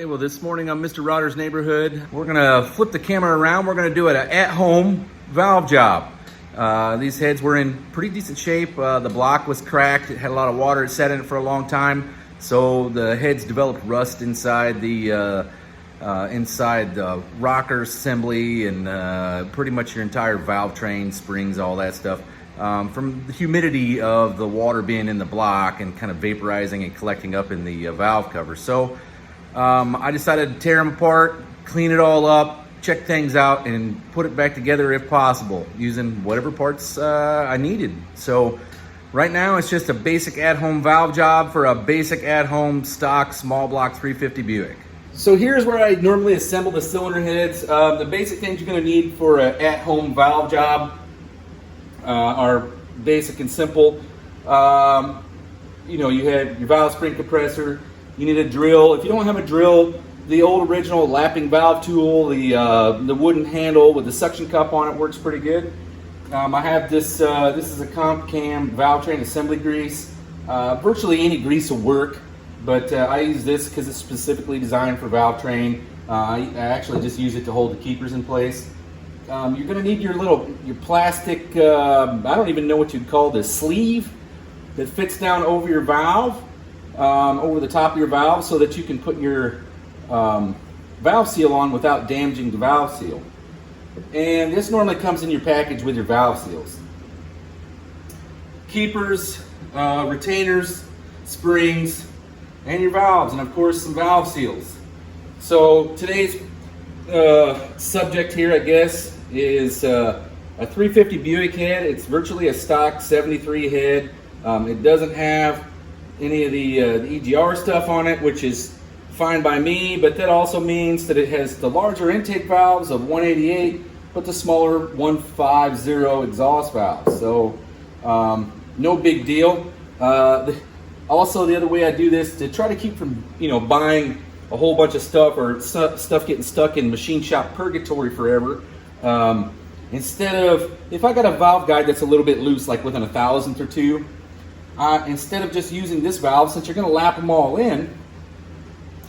Okay, well this morning on Mr. Rotter's Neighborhood, we're gonna flip the camera around. We're gonna do an at-home valve job. These heads were in pretty decent shape. The block was cracked. It had a lot of water. It sat in it for a long time. So the heads developed rust inside the rocker assembly and pretty much your entire valve train, springs, all that stuff. From the humidity of the water being in the block and kind of vaporizing and collecting up in the valve cover. So I decided to tear them apart, clean it all up, check things out, and put it back together if possible, using whatever parts I needed. So right now it's just a basic at-home valve job for a basic at-home stock small block 350 Buick. So here's where I normally assemble the cylinder heads. The basic things you're going to need for an at-home valve job are basic and simple. You have your valve spring compressor. You need a drill. If you don't have a drill, the old original lapping valve tool, the wooden handle with the suction cup on it works pretty good. I have this. This is a comp cam valve train assembly grease. Virtually any grease will work, but I use this because it's specifically designed for valve train. I actually just use it to hold the keepers in place. You're going to need your plastic, I don't even know what you'd call this, sleeve that fits down over your valve, over the top of your valve, so that you can put your valve seal on without damaging the valve seal. And this normally comes in your package with your valve seals. Keepers, retainers, springs, and your valves, and of course some valve seals. So today's subject here, I guess, is a 350 Buick head. It's virtually a stock 73 head. It doesn't have any of the EGR stuff on it, which is fine by me, but that also means that it has the larger intake valves of 188, but the smaller 150 exhaust valves. So no big deal. Also, the other way I do this to try to keep from buying a whole bunch of stuff or stuff getting stuck in machine shop purgatory forever. Instead of, if I got a valve guide that's a little bit loose, like within a thousandth or two, instead of just using this valve, since you're going to lap them all in,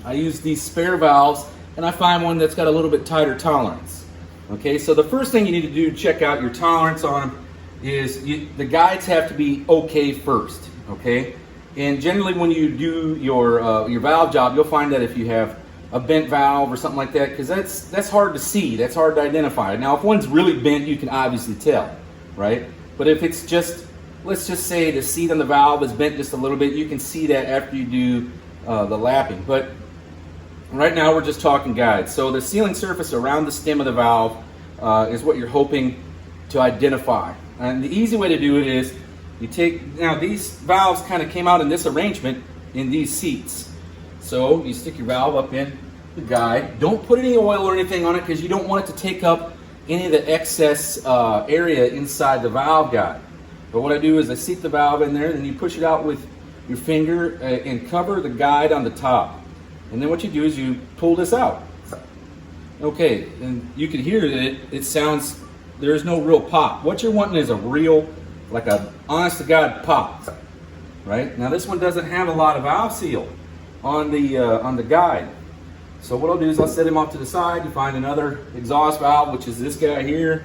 I use these spare valves, and I find one that's got a little bit tighter tolerance. Okay, so the first thing you need to do to check out your tolerance on them is the guides have to be okay first. Okay, and generally when you do your valve job, you'll find that if you have a bent valve or something like that, because that's hard to see, that's hard to identify. Now, if one's really bent, you can obviously tell, right? But if it's just, let's just say the seat on the valve is bent just a little bit, you can see that after you do the lapping. But right now we're just talking guides. So the sealing surface around the stem of the valve is what you're hoping to identify. And the easy way to do it is you take, now these valves kind of came out in this arrangement in these seats. So you stick your valve up in the guide. Don't put any oil or anything on it because you don't want it to take up any of the excess area inside the valve guide. But what I do is I seat the valve in there, and then you push it out with your finger and cover the guide on the top. And then what you do is you pull this out. Okay, and you can hear that it sounds, there's no real pop. What you're wanting is a real, like a honest to God pop, right? Now this one doesn't have a lot of valve seal on the guide. So what I'll do is I'll set him off to the side. You find another exhaust valve, which is this guy here.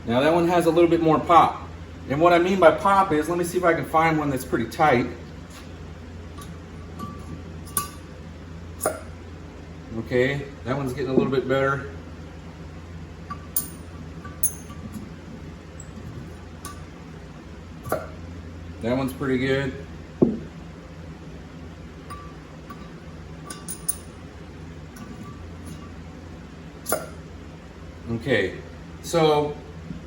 Now that one has a little bit more pop. And what I mean by pop is, let me see if I can find one that's pretty tight. Okay, that one's getting a little bit better. That one's pretty good. Okay, so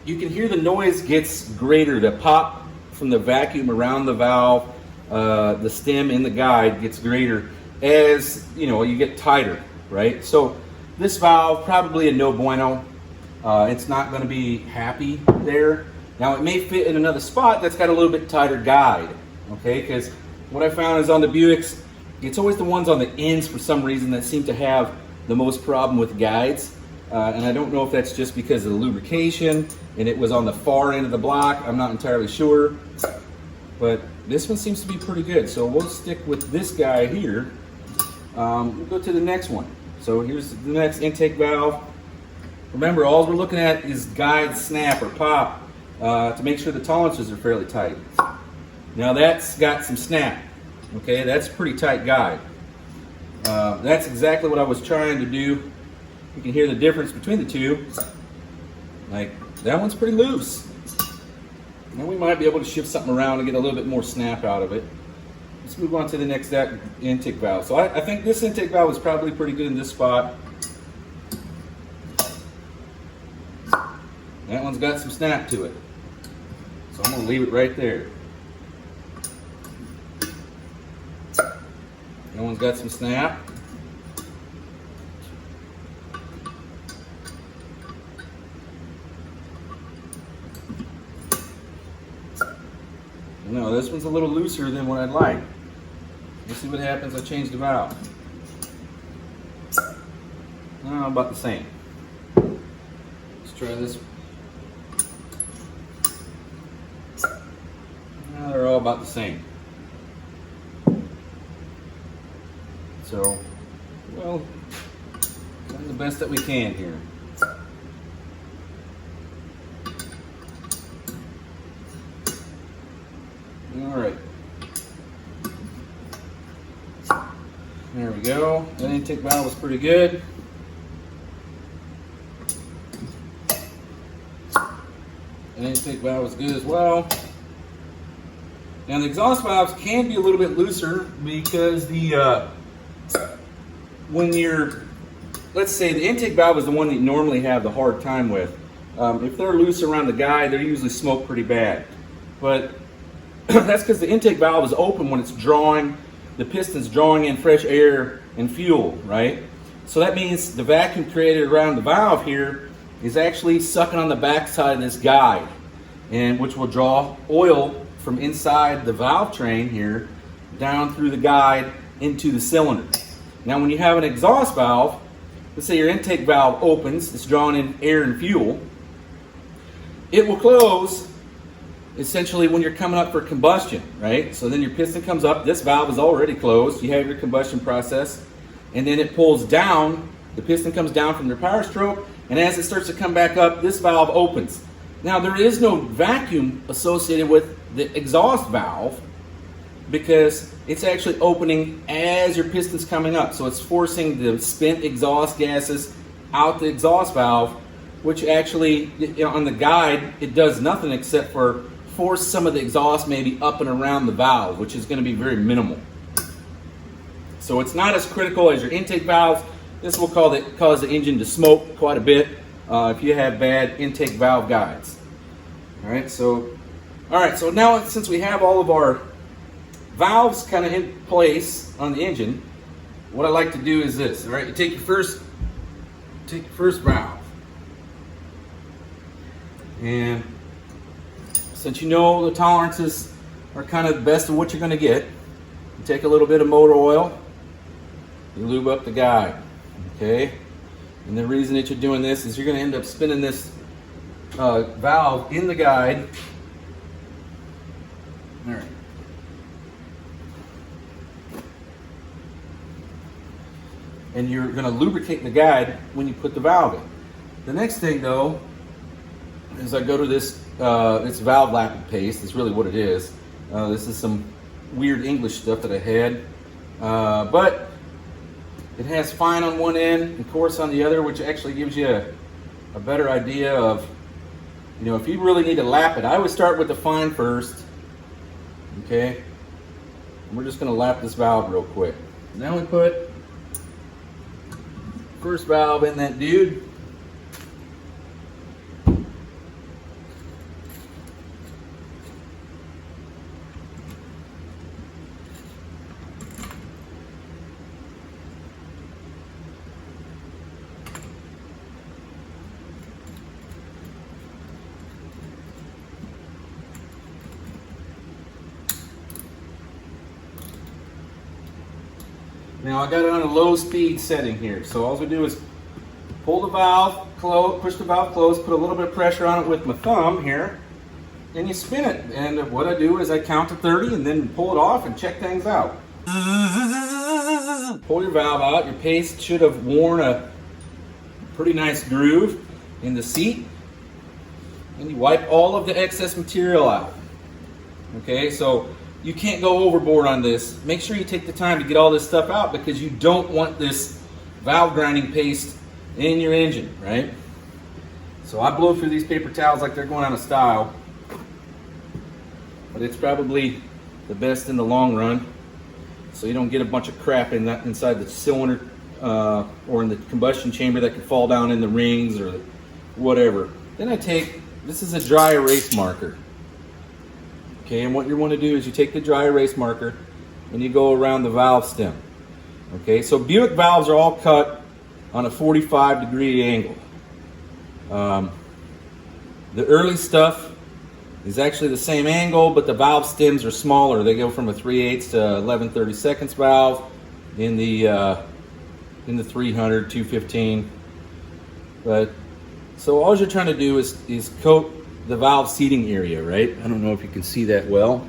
you can hear the noise gets greater. The pop from the vacuum around the valve, the stem in the guide gets greater as you get tighter, right? So this valve, probably a no bueno. It's not going to be happy there. Now it may fit in another spot that's got a little bit tighter guide, okay? Because what I found is on the Buicks, it's always the ones on the ends for some reason that seem to have the most problem with guides. And I don't know if that's just because of the lubrication and it was on the far end of the block. I'm not entirely sure. but this one seems to be pretty good. So we'll stick with this guy here. We'll go to the next one. So here's the next intake valve. Remember, all we're looking at is guide, snap, or pop to make sure the tolerances are fairly tight. Now that's got some snap. Okay, that's a pretty tight guide. That's exactly what I was trying to do. You can hear the difference between the two. Like, that one's pretty loose. Now we might be able to shift something around and get a little bit more snap out of it. Let's move on to the next intake valve. So I think this intake valve is probably pretty good in this spot. That one's got some snap to it. So I'm going to leave it right there. That one's got some snap. No, this one's a little looser than what I'd like. Let's see what happens. I change the valve. Oh, about the same. Let's try this one. No, they're all about the same. So, well, doing the best that we can here. All right. There we go. That intake valve was pretty good. That intake valve was good as well. Now the exhaust valves can be a little bit looser because when you're, let's say the intake valve is the one that you normally have the hard time with. If they're loose around the guide, they usually smoke pretty bad. But that's because the intake valve is open when it's drawing, the piston's drawing in fresh air and fuel, right? So that means the vacuum created around the valve here is actually sucking on the backside of this guide, and which will draw oil from inside the valve train here down through the guide into the cylinder. Now when you have an exhaust valve, let's say your intake valve opens, it's drawing in air and fuel, it will close essentially when you're coming up for combustion, right? So then your piston comes up, this valve is already closed, you have your combustion process, and then it pulls down, the piston comes down from your power stroke, and as it starts to come back up, this valve opens. Now there is no vacuum associated with the exhaust valve because it's actually opening as your piston's coming up. So it's forcing the spent exhaust gases out the exhaust valve, which actually, on the guide, it does nothing except for force some of the exhaust maybe up and around the valve, which is going to be very minimal. So it's not as critical as your intake valves. This will cause the engine to smoke quite a bit if you have bad intake valve guides. All right, so now since we have all of our valves kind of in place on the engine, what I like to do is this. All right, you take your first valve, and since you know the tolerances are kind of the best of what you're going to get, you take a little bit of motor oil, you lube up the guide, okay? And the reason that you're doing this is you're going to end up spinning this valve in the guide. All right. And you're going to lubricate the guide when you put the valve in. The next thing, though, is I go to this it's valve lapping paste. It's really what it is. This is some weird English stuff that I had, but it has fine on one end and coarse on the other, which actually gives you a better idea of, if you really need to lap it. I would start with the fine first, okay? And we're just going to lap this valve real quick. Now we put first valve in that dude. Now I got it on a low speed setting here, so all we do is pull the valve close, push the valve close, put a little bit of pressure on it with my thumb here, and you spin it. And what I do is I count to 30 and then pull it off and check things out. Pull your valve out. Your paste should have worn a pretty nice groove in the seat. And you wipe all of the excess material out. Okay, so you can't go overboard on this. Make sure you take the time to get all this stuff out because you don't want this valve grinding paste in your engine, right? So I blow through these paper towels like they're going out of style, but it's probably the best in the long run, so you don't get a bunch of crap in that inside the cylinder or in the combustion chamber that can fall down in the rings or whatever. Then I take, this is a dry erase marker. Okay, and what you want to do is you take the dry erase marker and you go around the valve stem. Okay, so Buick valves are all cut on a 45-degree angle. The early stuff is actually the same angle, but the valve stems are smaller. They go from a 3/8 to 11/32 valve in the 300, 215. But so all you're trying to do is coat the valve seating area, right? I don't know if you can see that well.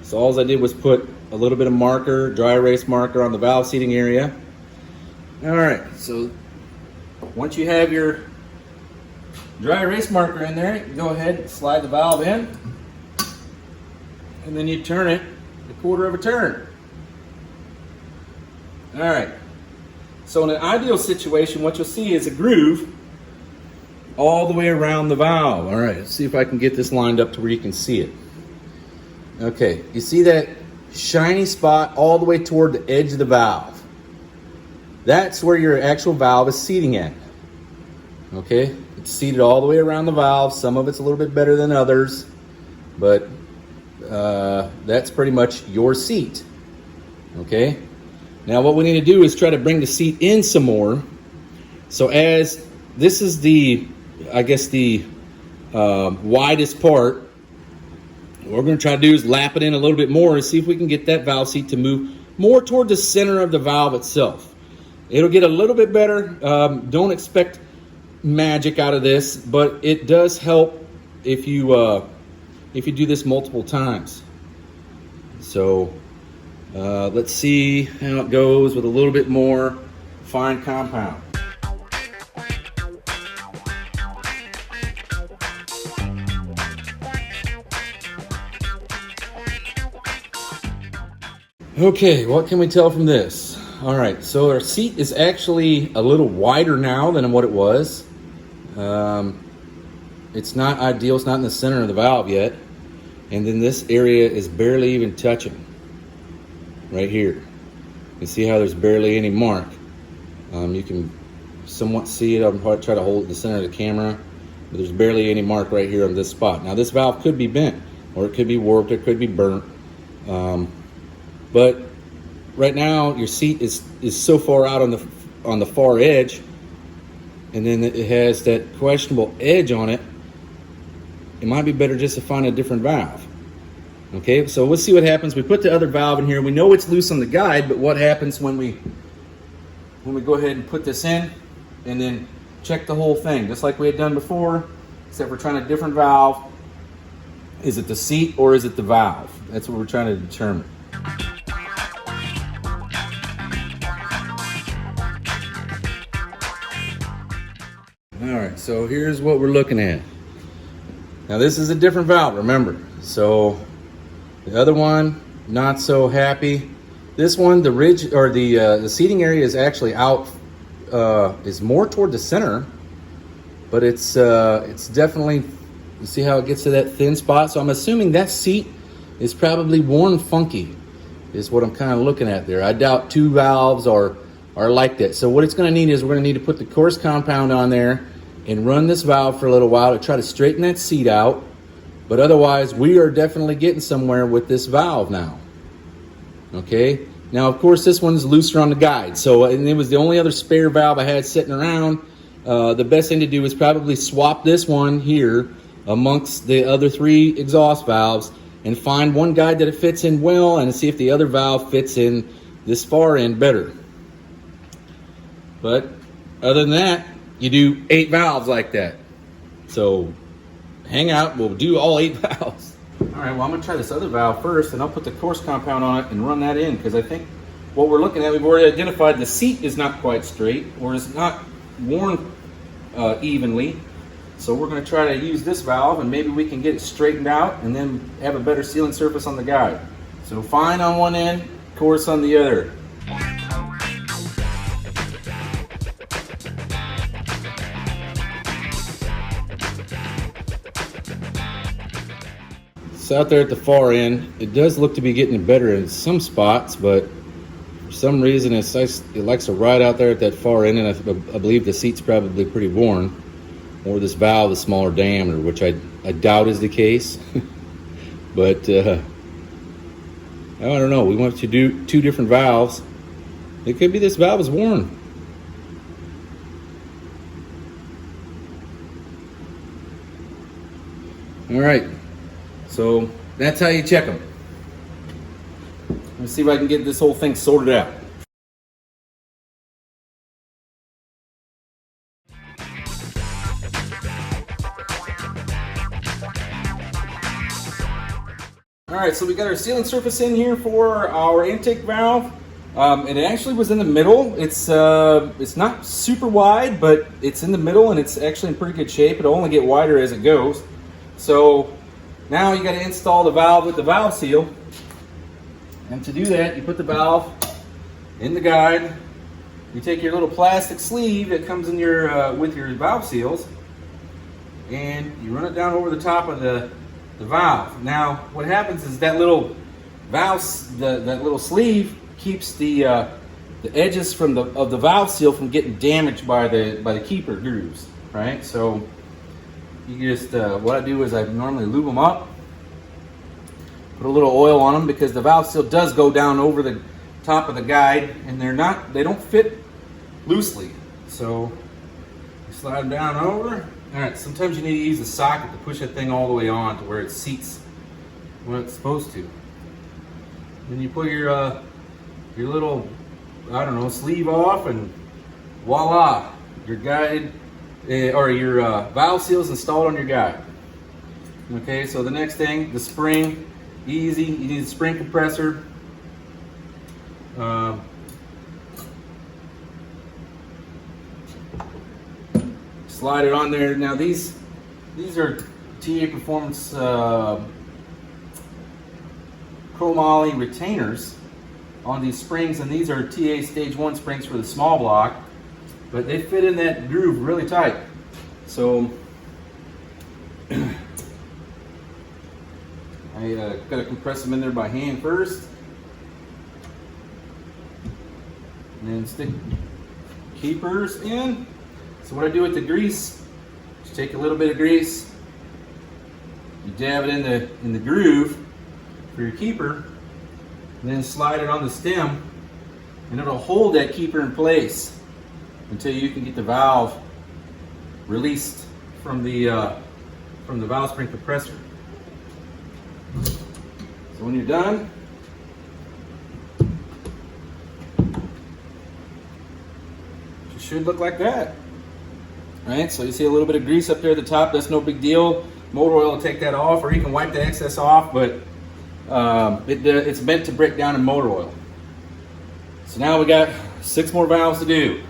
So all I did was put a little bit of marker, dry erase marker on the valve seating area. All right, so once you have your dry erase marker in there, you go ahead and slide the valve in, and then you turn it a quarter of a turn. All right, so in an ideal situation, what you'll see is a groove all the way around the valve. All right, let's see if I can get this lined up to where you can see it. Okay, you see that shiny spot all the way toward the edge of the valve? That's where your actual valve is seating at. Okay, it's seated all the way around the valve. Some of it's a little bit better than others, but that's pretty much your seat. Okay, now what we need to do is try to bring the seat in some more. So as this is the, I guess the widest part, what we're going to try to do is lap it in a little bit more and see if we can get that valve seat to move more toward the center of the valve itself. It'll get a little bit better. Don't expect magic out of this, but it does help if you do this multiple times. So let's see how it goes with a little bit more fine compound. Okay, what can we tell from this? All right, so our seat is actually a little wider now than what it was. It's not ideal, it's not in the center of the valve yet. And then this area is barely even touching, right here. You see how there's barely any mark. You can somewhat see it. I'll probably try to hold it in the center of the camera, but there's barely any mark right here on this spot. Now this valve could be bent, or it could be warped, it could be burnt. But right now your seat is so far out on the far edge, and then it has that questionable edge on it. It might be better just to find a different valve. Okay, so let's see what happens. We put the other valve in here. We know it's loose on the guide, but what happens when we go ahead and put this in and then check the whole thing, just like we had done before, except we're trying a different valve. Is it the seat or is it the valve? That's what we're trying to determine. All right, so here's what we're looking at. Now this is a different valve, remember. So the other one, not so happy. This one, the ridge or the seating area is actually out, is more toward the center, but it's definitely, you see how it gets to that thin spot. So I'm assuming that seat is probably worn funky, is what I'm kind of looking at there. I doubt two valves are like that. So what it's going to need is we're going to need to put the coarse compound on there and run this valve for a little while to try to straighten that seat out. But otherwise, we are definitely getting somewhere with this valve now. Okay, now of course this one's looser on the guide. So, and it was the only other spare valve I had sitting around. The best thing to do is probably swap this one here amongst the other three exhaust valves and find one guide that it fits in well and see if the other valve fits in this far end better. But other than that, you do 8 valves like that. So hang out. We'll do all 8 valves. All right, well, I'm gonna try this other valve first, and I'll put the coarse compound on it and run that in, because I think what we're looking at, we've already identified the seat is not quite straight, or is not worn evenly. So we're gonna try to use this valve, and maybe we can get it straightened out and then have a better sealing surface on the guide. So fine on one end, coarse on the other. So out there at the far end, it does look to be getting better in some spots, but for some reason it likes to ride out there at that far end, and I believe the seat's probably pretty worn, or this valve is smaller diameter, which I doubt is the case. But I don't know. We want to do 2 different valves. It could be this valve is worn. All right. So that's how you check them. Let's see if I can get this whole thing sorted out. All right, so we got our sealing surface in here for our intake valve. It actually was in the middle. It's not super wide, but it's in the middle, and it's actually in pretty good shape. It'll only get wider as it goes. So now you got to install the valve with the valve seal. And to do that, you put the valve in the guide. You take your little plastic sleeve that comes in your with your valve seals, and you run it down over the top of the valve. Now, what happens is that little valve, that little sleeve keeps the edges of the valve seal from getting damaged by the keeper grooves, right? So you just what I do is I normally lube them up, put a little oil on them, because the valve seal does go down over the top of the guide, and they don't fit loosely. So you slide them down over. All right, sometimes you need to use a socket to push that thing all the way on to where it seats when it's supposed to. Then you put your little, I don't know, sleeve off, and voila, your guide or your valve seals installed on your guide. Okay, so the next thing, the spring, easy. You need a spring compressor. Slide it on there. Now these are TA Performance chromoly retainers on these springs, and these are TA Stage 1 springs for the small block, but they fit in that groove really tight. So I got to compress them in there by hand first, and then stick keepers in. So what I do with the grease, just take a little bit of grease, you dab it in the groove for your keeper, and then slide it on the stem, and it'll hold that keeper in place until you can get the valve released from the valve spring compressor. So when you're done, it should look like that. Right, so you see a little bit of grease up there at the top. That's no big deal. Motor oil will take that off, or you can wipe the excess off, but it's meant to break down in motor oil. So now we got 6 more valves to do.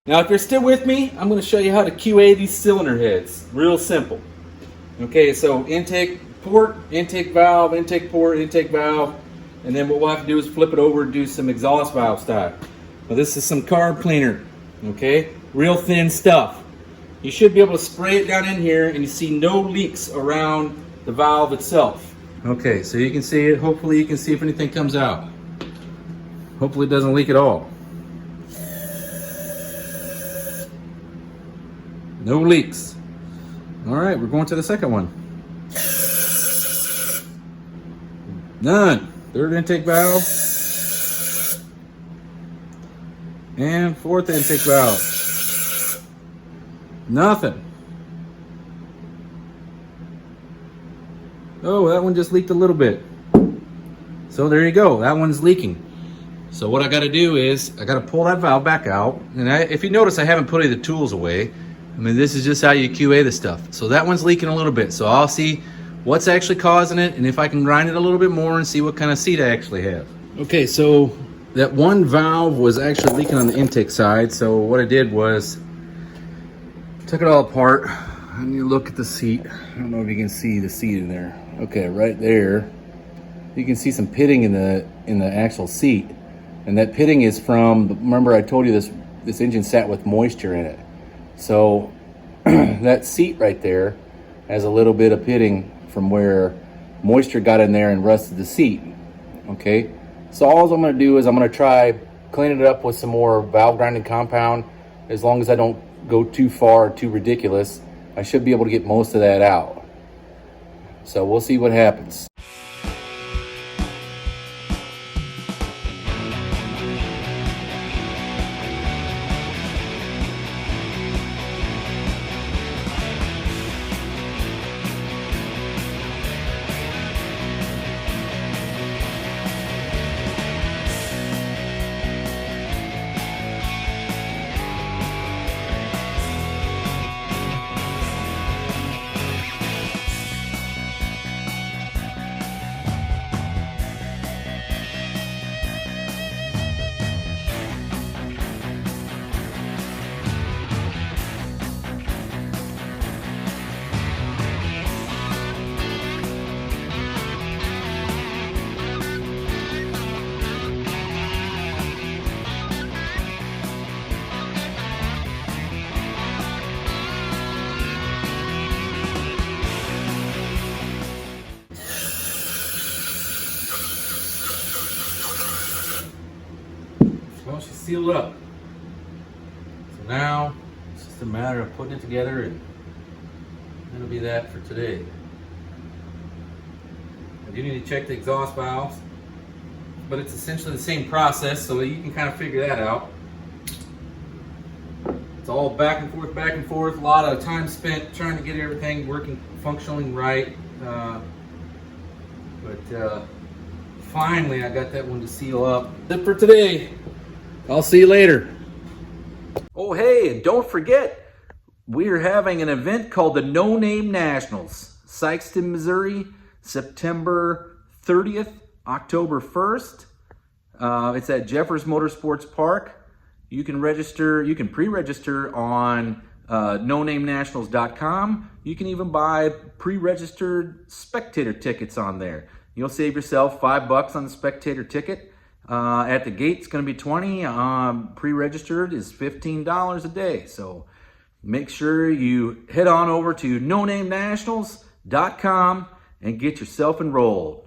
Now, if you're still with me, I'm going to show you how to QA these cylinder heads. Real simple. Okay, so intake port, intake valve, intake port, intake valve, and then what we'll have to do is flip it over and do some exhaust valve style. Now, this is some carb cleaner, okay? Real thin stuff. You should be able to spray it down in here and you see no leaks around the valve itself. Okay, so you can see it. Hopefully you can see if anything comes out. Hopefully it doesn't leak at all. No leaks. All right, we're going to the second one. None. Third intake valve. And fourth intake valve. Nothing. Oh, that one just leaked a little bit. So there you go. That one's leaking. So what I got to do is I got to pull that valve back out. And if you notice, I haven't put any of the tools away. I mean, this is just how you QA the stuff. So that one's leaking a little bit. So I'll see what's actually causing it and if I can grind it a little bit more and see what kind of seat I actually have. Okay, so that one valve was actually leaking on the intake side. So what I did was took it all apart and you look at the seat. I don't know if you can see the seat in there. Okay, right there. You can see some pitting in the actual seat. And that pitting is from, remember I told you this engine sat with moisture in it. So that seat right there has a little bit of pitting from where moisture got in there and rusted the seat. Okay, so all I'm going to do is I'm going to try cleaning it up with some more valve grinding compound. As long as I don't go too far, too ridiculous, I should be able to get most of that out. So we'll see what happens. Well, she's sealed up. So now it's just a matter of putting it together, and that'll be that for today. I do need to check the exhaust valves, but it's essentially the same process, so you can kind of figure that out. It's all back and forth, a lot of time spent trying to get everything working, functioning right. But finally I got that one to seal up. That's it for today. I'll see you later. Oh, hey, and don't forget, we're having an event called the No Name Nationals, Sykeston, Missouri, September 30th, October 1st. It's at Jeffers Motorsports Park. You can register, you can pre-register on nonamenationals.com. You can even buy pre-registered spectator tickets on there. You'll save yourself $5 on the spectator ticket. At the gate, it's going to be $20. Pre-registered is $15 a day. So make sure you head on over to nonamenationals.com and get yourself enrolled.